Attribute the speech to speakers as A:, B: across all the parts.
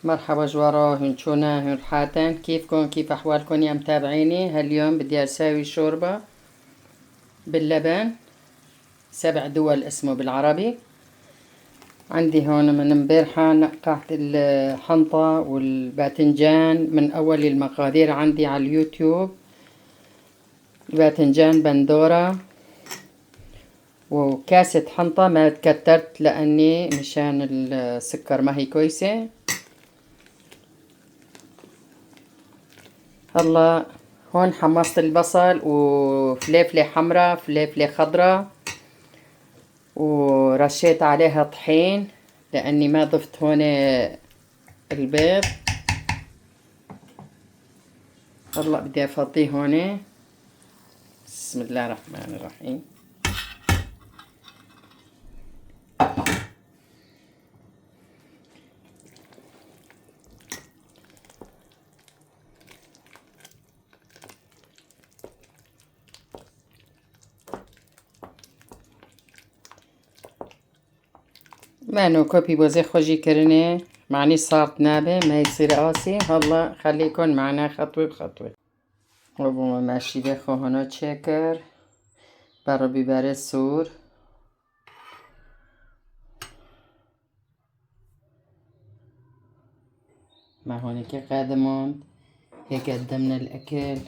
A: مرحبا جوارو، هنشونا هنرحاتن، كيفكن؟ كيف أحوالكن يا متابعيني؟ هاليوم بدي أساوي شوربة باللبن، 7 دول اسمه بالعربي. عندي هون من امبارحة نقعت الحنطة والباذنجان من أول المقادير عندي على اليوتيوب. باذنجان بندورة وكاسة حنطة ما تكترت لأني مشان السكر ما هي كويسة. هلا هون حمصت البصل وفليفلة حمراء فليفلة خضراء ورشيت عليها طحين لأني ما ضفت هون البيض. هلا بدي أفضيه هون. بسم الله الرحمن الرحيم. مانو كوبي بوزي خوجي كرني معني صارت نابه ما يصير قاسي. هلا خليكن معنا خطوة بخطوة. وبو ماشي بخو هنا تشكر برا بيبر سور. ما هونيك قادمون هيك قدمنا الأكل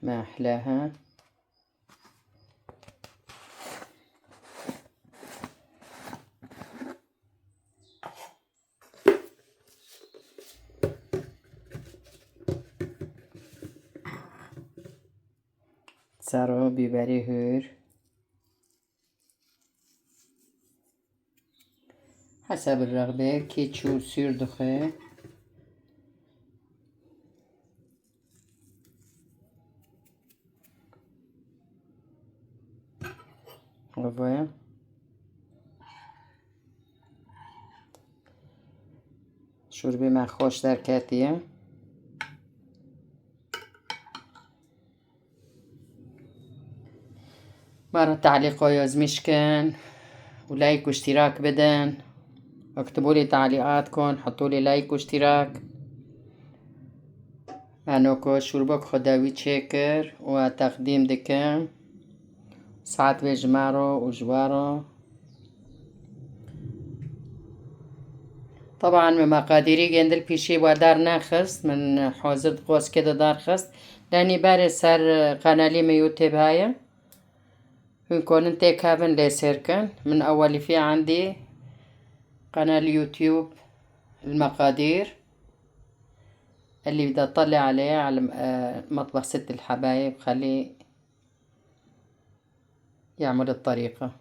A: ما أحلاها. صاروا بيبري هور حسب الرغبة كي تشو سير دخي. وفويا شوربه ما خوش در كاتيه. مرة تعليقوا يزمشكن ولايك واشتراك بدن. اكتبوا لي تعليقاتكم، حطوا لي لايك واشتراك. انوكو شوربك خداوي تشكر وتقديم دكان ساعات بجمارو وجوارو. طبعا من مقاديري جندل بيشي ودار ناخست من حوزر قوس كده دار خست لاني باري سر قنالي ميوتيب هاي هنكون انتي كابن ليسيركن من اول في عندي قناة اليوتيوب المقادير اللي بدي اطلع عليه على مطبخ ست الحبايب خليه يعمل الطريقة.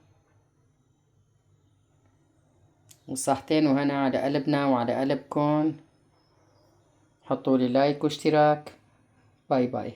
A: وصحتين وهنا على قلبنا وعلى قلبكم. حطوا لي لايك واشتراك. باي باي.